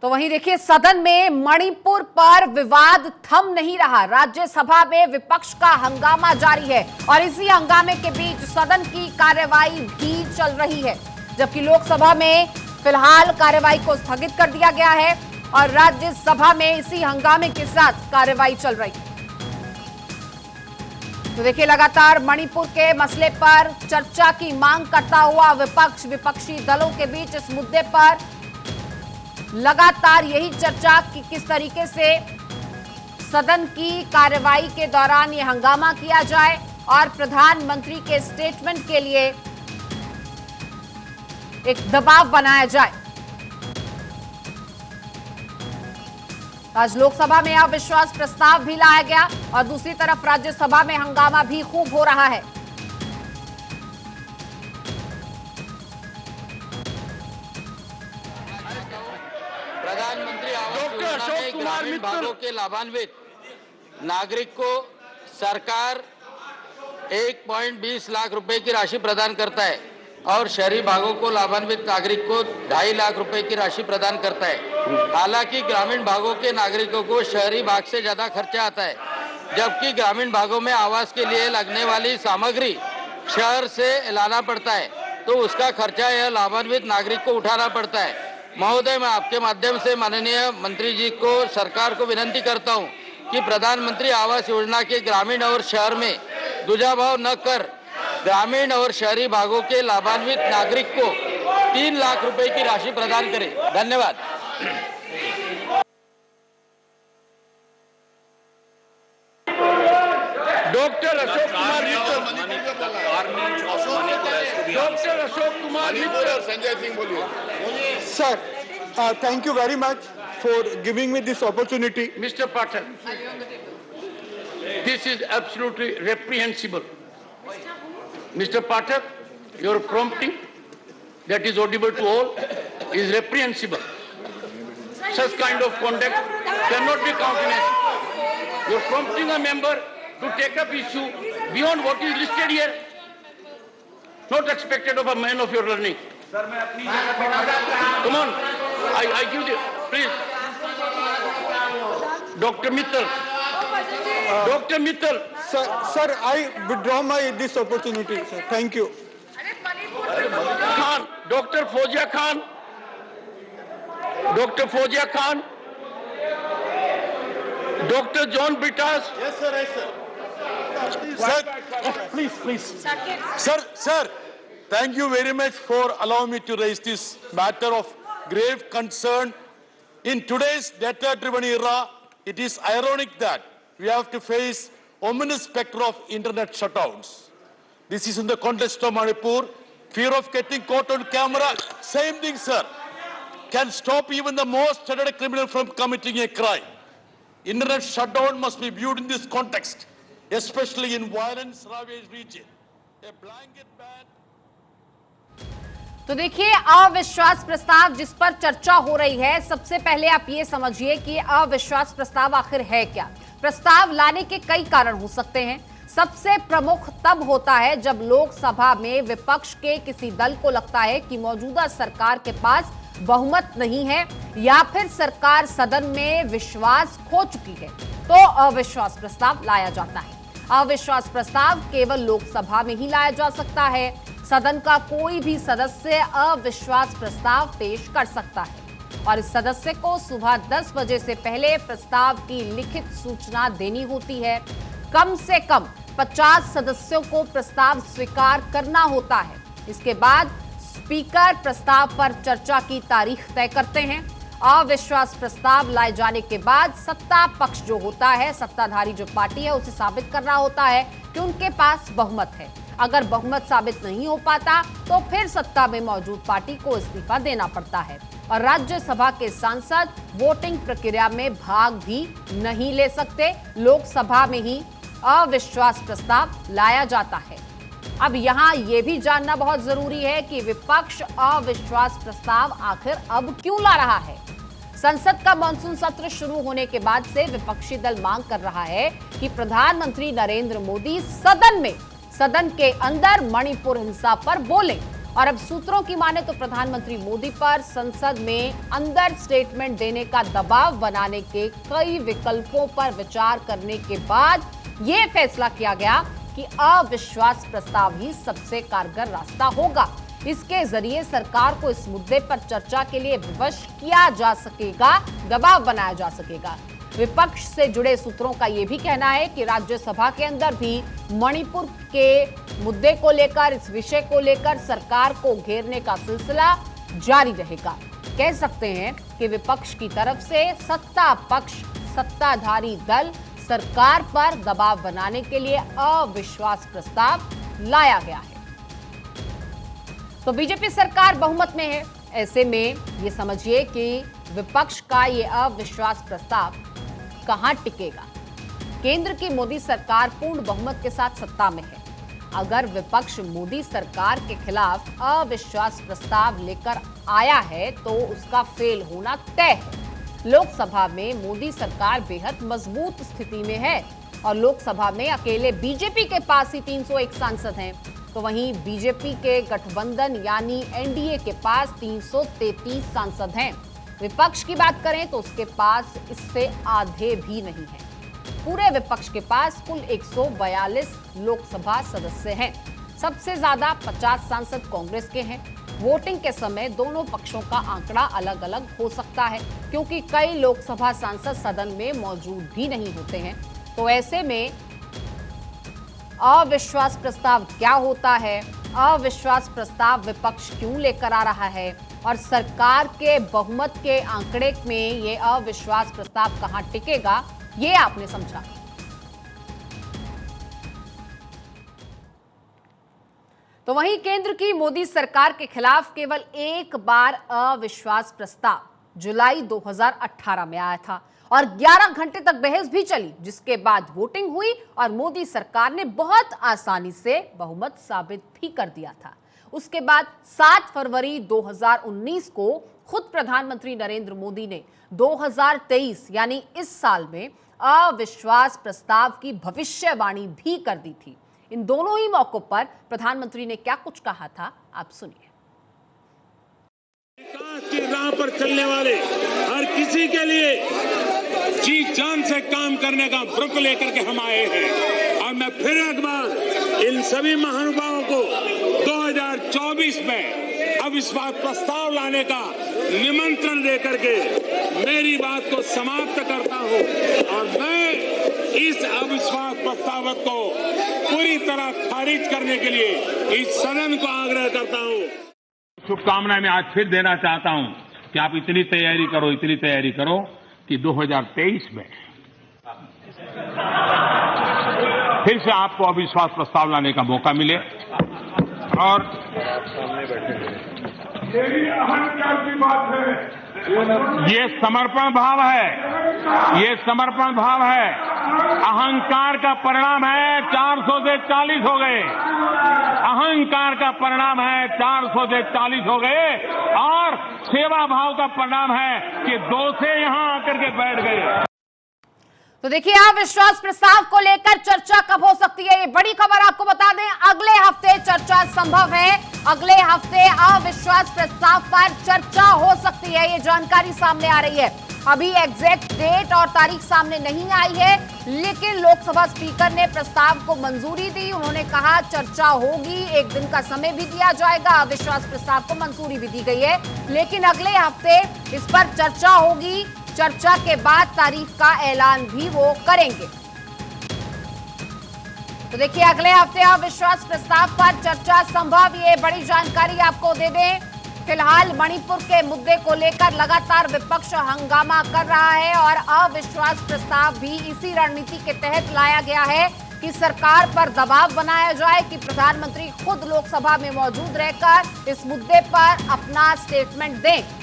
तो वहीं देखिए, सदन में मणिपुर पर विवाद थम नहीं रहा। राज्यसभा में विपक्ष का हंगामा जारी है और इसी हंगामे के बीच सदन की कार्यवाही भी चल रही है, जबकि लोकसभा में फिलहाल कार्यवाही को स्थगित कर दिया गया है और राज्यसभा में इसी हंगामे के साथ कार्यवाही चल रही है। तो देखिए, लगातार मणिपुर के मसले पर चर्चा की मांग करता हुआ विपक्षी दलों के बीच इस मुद्दे पर लगातार यही चर्चा कि किस तरीके से सदन की कार्यवाही के दौरान ये हंगामा किया जाए और प्रधानमंत्री के स्टेटमेंट के लिए एक दबाव बनाया जाए। आज लोकसभा में अविश्वास प्रस्ताव भी लाया गया और दूसरी तरफ राज्यसभा में हंगामा भी खूब हो रहा है। प्रधानमंत्री आवास योजना में ग्रामीण भागों के लाभान्वित नागरिक को सरकार 1.20 लाख रुपए की राशि प्रदान करता है और शहरी भागों को लाभान्वित नागरिक को 2.5 लाख रुपए की राशि प्रदान करता है। हालांकि ग्रामीण भागों के नागरिकों को शहरी भाग से ज्यादा खर्चा आता है, जबकि ग्रामीण भागों में आवास के लिए लगने वाली सामग्री शहर से लाना पड़ता है, तो उसका खर्चा यह लाभान्वित नागरिक को उठाना पड़ता है। महोदय, मैं आपके माध्यम से माननीय मंत्री जी को, सरकार को विनंती करता हूं कि प्रधानमंत्री आवास योजना के ग्रामीण और शहर में दुजाभाव न कर ग्रामीण और शहरी भागों के लाभान्वित नागरिक को 3 लाख रुपए की राशि प्रदान करें। धन्यवाद। डॉक्टर अशोक कुमार डॉक्टर अशोक कुमार और संजय सिंह बोलिए। Sir, thank you very much for giving me this opportunity. Mr. Pathak, this is absolutely reprehensible. Mr. Pathak, your prompting that is audible to all is reprehensible. Such kind of conduct cannot be countenanced. You are prompting a member to take up issue beyond what is listed here. Not expected of a man of your learning. Come on, I give you, please. Dr. Mittal. Dr. Mittal. Sir, I withdraw this opportunity, sir. Thank you. Khan, Dr. Fozia Khan. Dr. Fozia Khan. Dr. John Brittas. Yes, sir. Yes, sir. Sir, please. Sir, thank you very much for allowing me to raise this matter of grave concern. In today's data-driven era, it is ironic that we have to face ominous specter of internet shutdowns. This is in the context of Manipur. Fear of getting caught on camera, same thing, sir, can stop even the most studied criminal from committing a crime. Internet shutdown must be viewed in this context, especially in violence-ravaged region. A blanket ban. तो देखिए, अविश्वास प्रस्ताव जिस पर चर्चा हो रही है, सबसे पहले आप ये समझिए कि अविश्वास प्रस्ताव आखिर है क्या। प्रस्ताव लाने के कई कारण हो सकते हैं। सबसे प्रमुख तब होता है जब लोकसभा में विपक्ष के किसी दल को लगता है कि मौजूदा सरकार के पास बहुमत नहीं है या फिर सरकार सदन में विश्वास खो चुकी है, तो अविश्वास प्रस्ताव लाया जाता है। अविश्वास प्रस्ताव केवल लोकसभा में ही लाया जा सकता है। सदन का कोई भी सदस्य अविश्वास प्रस्ताव पेश कर सकता है और इस सदस्य को सुबह 10 बजे से पहले प्रस्ताव की लिखित सूचना देनी होती है। कम से कम 50 सदस्यों को प्रस्ताव स्वीकार करना होता है। इसके बाद स्पीकर प्रस्ताव पर चर्चा की तारीख तय करते हैं। अविश्वास प्रस्ताव लाए जाने के बाद सत्ता पक्ष जो होता है, सत्ताधारी जो पार्टी है, उसे साबित करना होता है कि उनके पास बहुमत है। अगर बहुमत साबित नहीं हो पाता तो फिर सत्ता में मौजूद पार्टी को इस्तीफा देना पड़ता है और राज्यसभा के सांसद वोटिंग प्रक्रिया में भाग भी नहीं ले सकते। लोकसभा में ही अविश्वास प्रस्ताव लाया जाता है। अब यहां यह भी जानना बहुत जरूरी है कि विपक्ष अविश्वास प्रस्ताव आखिर अब क्यों ला रहा है। संसद का मानसून सत्र शुरू होने के बाद से विपक्षी दल मांग कर रहा है कि प्रधानमंत्री नरेंद्र मोदी सदन के अंदर मणिपुर हिंसा पर बोलें और अब सूत्रों की माने तो प्रधानमंत्री मोदी पर संसद में अंदर स्टेटमेंट देने का दबाव बनाने के कई विकल्पों पर विचार करने के बाद यह फैसला किया गया कि अविश्वास प्रस्ताव ही सबसे कारगर रास्ता होगा। इसके जरिए सरकार को इस मुद्दे पर चर्चा के लिए विवश किया जा सकेगा, दबाव बनाया जा सकेगा। विपक्ष से जुड़े सूत्रों का यह भी कहना है कि राज्यसभा के अंदर भी मणिपुर के मुद्दे को लेकर, इस विषय को लेकर सरकार को घेरने का सिलसिला जारी रहेगा। कह सकते हैं कि विपक्ष की तरफ से सत्ता पक्ष, सत्ताधारी दल सरकार पर दबाव बनाने के लिए अविश्वास प्रस्ताव लाया गया है। तो बीजेपी सरकार बहुमत में है। ऐसे में ये समझिए कि विपक्ष का ये अविश्वास प्रस्ताव कहां टिकेगा। केंद्र की मोदी सरकार पूर्ण बहुमत के साथ सत्ता में है। अगर विपक्ष मोदी सरकार के खिलाफ अविश्वास प्रस्ताव लेकर आया है तो उसका फेल होना तय है। लोकसभा में मोदी सरकार बेहद मजबूत स्थिति में है और लोकसभा में अकेले बीजेपी के पास ही 301 सांसद हैं, तो वहीं बीजेपी के गठबंधन यानी एनडीए के पास 333 सांसद हैं। विपक्ष की बात करें तो उसके पास इससे आधे भी नहीं है। पूरे विपक्ष के पास कुल 142 लोकसभा सदस्य हैं। सबसे ज्यादा 50 सांसद कांग्रेस के हैं। वोटिंग के समय दोनों पक्षों का आंकड़ा अलग अलग हो सकता है, क्योंकि कई लोकसभा सांसद सदन में मौजूद भी नहीं होते हैं। तो ऐसे में अविश्वास प्रस्ताव क्या होता है, अविश्वास प्रस्ताव विपक्ष क्यों लेकर आ रहा है और सरकार के बहुमत के आंकड़े में ये अविश्वास प्रस्ताव कहां टिकेगा, ये आपने समझा। तो वहीं केंद्र की मोदी सरकार के खिलाफ केवल एक बार अविश्वास प्रस्ताव जुलाई 2018 में आया था और 11 घंटे तक बहस भी चली, जिसके बाद वोटिंग हुई और मोदी सरकार ने बहुत आसानी से बहुमत साबित भी कर दिया था। उसके बाद 7 फरवरी 2019 को खुद प्रधानमंत्री नरेंद्र मोदी ने 2023 यानी इस साल में अविश्वास प्रस्ताव की भविष्यवाणी भी कर दी थी। इन दोनों ही मौकों पर प्रधानमंत्री ने क्या कुछ कहा था, आप सुनिए। विकास की राह पर चलने वाले हर किसी के लिए जी जान से काम करने का व्रत लेकर के हम आए हैं और मैं फिर एक बार इन सभी महानुभावों को 2024 में अविश्वास प्रस्ताव लाने का निमंत्रण देकर के मेरी बात को समाप्त करता हूं और मैं इस अविश्वास प्रस्ताव को पूरी तरह खारिज करने के लिए इस सदन को आग्रह करता हूं। शुभकामनाएं मैं आज फिर देना चाहता हूं कि आप इतनी तैयारी करो कि 2023 में फिर से आपको अविश्वास प्रस्ताव लाने का मौका मिले। और ये समर्पण भाव है, अहंकार का परिणाम है 400 से 40 हो गए, अहंकार का परिणाम है 400 से 40 हो गए और सेवा भाव का परिणाम है कि 2 से यहां आकर के बैठ गए। तो देखिए, अविश्वास प्रस्ताव को लेकर चर्चा कब हो सकती है, ये बड़ी खबर आपको बता दें। अगले हफ्ते चर्चा संभव है, अगले हफ्ते अविश्वास प्रस्ताव पर चर्चा हो सकती है, ये जानकारी सामने आ रही है। अभी एग्जैक्ट डेट और तारीख सामने नहीं आई है, लेकिन लोकसभा स्पीकर ने प्रस्ताव को मंजूरी दी। उन्होंने कहा चर्चा होगी, एक दिन का समय भी दिया जाएगा। अविश्वास प्रस्ताव को मंजूरी भी दी गई है, लेकिन अगले हफ्ते इस पर चर्चा होगी। चर्चा के बाद तारीख का ऐलान भी वो करेंगे। तो देखिए, अगले हफ्ते अविश्वास प्रस्ताव पर चर्चा संभव, ये बड़ी जानकारी आपको दे दें। फिलहाल मणिपुर के मुद्दे को लेकर लगातार विपक्ष हंगामा कर रहा है और अविश्वास प्रस्ताव भी इसी रणनीति के तहत लाया गया है कि सरकार पर दबाव बनाया जाए कि प्रधानमंत्री खुद लोकसभा में मौजूद रहकर इस मुद्दे पर अपना स्टेटमेंट दें।